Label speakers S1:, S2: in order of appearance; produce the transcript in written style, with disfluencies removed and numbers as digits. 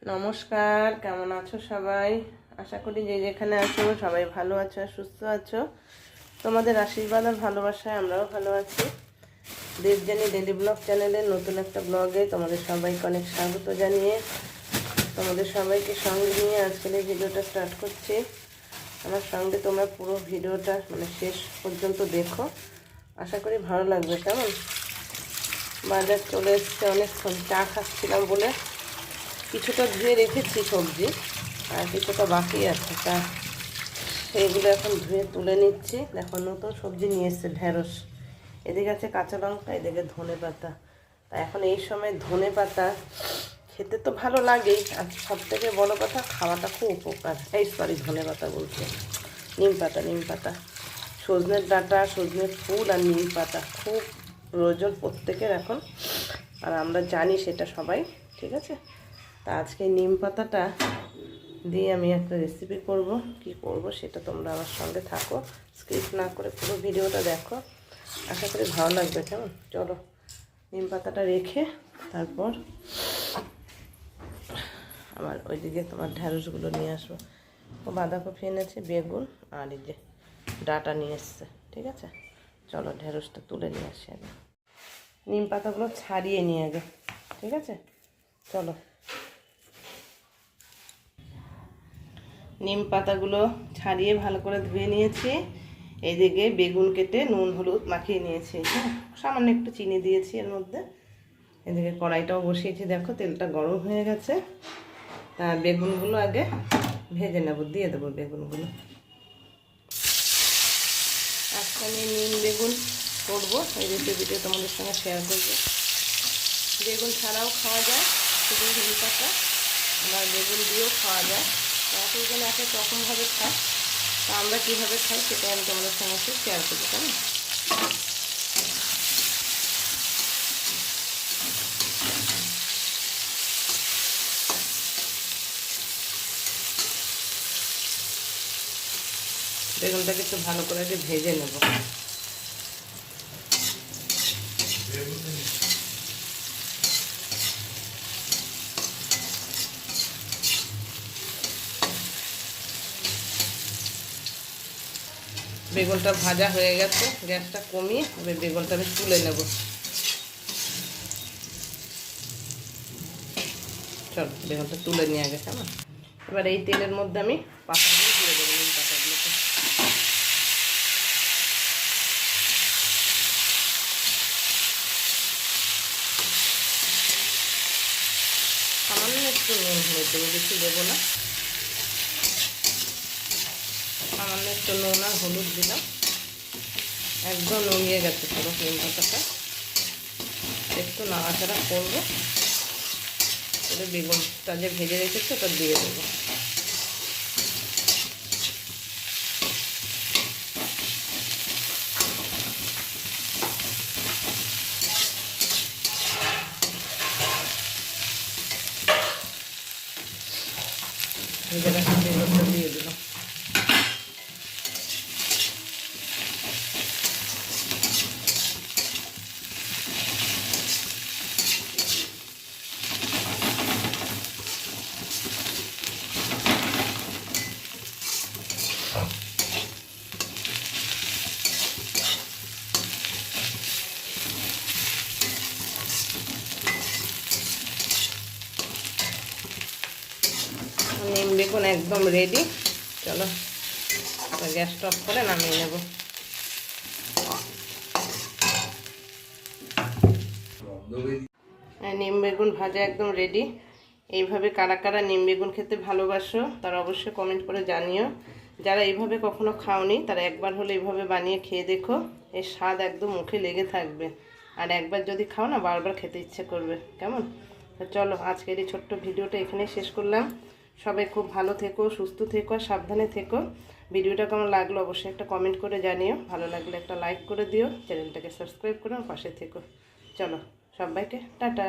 S1: নমস্কার, কেমন আছো সবাই? আশা করি যে যেখানে আছো সবাই ভালো আছো আর সুস্থ আছো। তোমাদের আশীর্বাদ আর ভালোবাসায় আমরাও ভালো আছি। দেবযানী ডেলি ব্লগ চ্যানেলের নতুন একটা ব্লগে তোমাদের সবাইকে অনেক স্বাগত জানিয়ে তোমাদের সবাইকে সঙ্গে নিয়ে আজকের এই ভিডিওটা স্টার্ট করছি। আমার সঙ্গে তোমরা পুরো ভিডিওটা শেষ পর্যন্ত দেখো, আশা করি ভালো লাগবে। কেমন? বাজার চলে এসছে, অনেকক্ষণ চা খাচ্ছিলাম বলে কিছুটা ধুয়ে রেখেছি সবজি, আর কিছুটা বাকি আছে, তা সেইগুলো এখন ধুয়ে তুলে নিচ্ছি। দেখো নতুন সবজি নিয়ে এসছে ঢেঁড়স, এদিকে আছে কাঁচা লঙ্কা, এদিকে ধনে পাতা। তা এখন এই সময় ধনে পাতা খেতে তো ভালো লাগেই, আর সবথেকে বড় কথা খাওয়াটা খুব উপকার। ধনে পাতা বলছে, নিম পাতা, সজনের ডাঁটা, সজনের ফুল আর নিম পাতা খুব প্রয়োজন প্রত্যেকের এখন, আর আমরা জানি সেটা সবাই। ঠিক আছে, তা আজকে নিম পাতাটা দিয়ে আমি একটা রেসিপি করব। কি করব সেটা তোমরা আমার সঙ্গে থাকো, স্কিপ না করে পুরো ভিডিওটা দেখো, আশা করি ভালো লাগবে। কেমন? চলো নিম পাতাটা রেখে তারপর আবার ওইদিকে তোমার ঢ্যাঁড়সগুলো নিয়ে আসবো। ও বাঁধাকপি এনেছে, বেগুন আর এই যে ডাঁটা নিয়ে এসছে। ঠিক আছে, চলো ঢ্যাঁড়সটা তুলে নিয়ে আসি আগে, নিম পাতাগুলো ছাড়িয়ে নিয়ে আগে। ঠিক আছে, চলো। নিম পাতাগুলো ছাড়িয়ে ভালো করে ধুয়ে নিয়েছি। এইদিকে বেগুন কেটে নুন হলুদ মাখিয়ে নিয়েছি, হ্যাঁ, সামান্য একটু চিনি দিয়েছি এর মধ্যে। এদিকে কড়াইটাও বসিয়েছি, দেখো তেলটা গরম হয়ে গেছে। তা বেগুনগুলো আগে ভেজে নেব, দিয়ে দেবো বেগুনগুলো। আজকে আমি নিম বেগুন করবো, এই রেসিপিটা তোমাদের সঙ্গে শেয়ার করবো। বেগুন ছাড়াও খাওয়া যায়, শুধু নিম পাতা আবার বেগুন দিয়েও খাওয়া যায়। একজন এক এক রকমভাবে খায়, তা আমরা কীভাবে খাই সেটা আমি তোমাদের সঙ্গে একটু শেয়ার করবো। কেমন? বেগুনটাকে একটু ভালো করে আগে ভেজে নেব। বেগুনটা ভাজা হয়ে গেছে, গ্যাসটা কমিয়ে এবার বেগুনটা আমি তুলে নেব। চল বেগুনটা তুলে নিয়ে গেছে আমার। এবার এই তেলের মধ্যে আমি পাতাগুলো দিয়ে দেবো, নিম পাতাগুলোকে। সামান্য একটু নুন হলুদ দেবো, বেশি দেবো না। সামান্য একটু নুন আর হলুদ দিলাম, একদম নুনিয়ে গেছে পুরো নিম পাতাটা। একটু নাড়াচাড়া করবো, করে বেগুনটা যে ভেজে রেখেছি ওটা দিয়ে দেবো। ভেজে রাখা বেগুনটা দিয়ে দিলাম। নিম বেগুন একদম রেডি। চলো গ্যাসটা অফ করে নামিয়ে নেব। নিম বেগুন ভাজা একদম রেডি। এইভাবে কারা কারা নিম বেগুন খেতে ভালোবাসো তারা অবশ্যই কমেন্ট করে জানিও। যারা এইভাবে কখনো খাওনি তারা একবার হলে এইভাবে বানিয়ে খেয়ে দেখো, এর স্বাদ একদম মুখে লেগে থাকবে। আর একবার যদি খাও না, বারবার খেতে ইচ্ছে করবে। কেমন? তো চলো আজকের এই ছোট্ট ভিডিওটা এখানেই শেষ করলাম। সবাই খুব ভালো থেকো, সুস্থ থেকো, সাবধানে থেকো। ভিডিওটা কেমন লাগলো অবশ্যই একটা কমেন্ট করে জানিও। ভালো লাগলে একটা লাইক করে দিও, চ্যানেলটাকে সাবস্ক্রাইব করে আমার পাশে থেকো। চলো সবাইকে টাটা।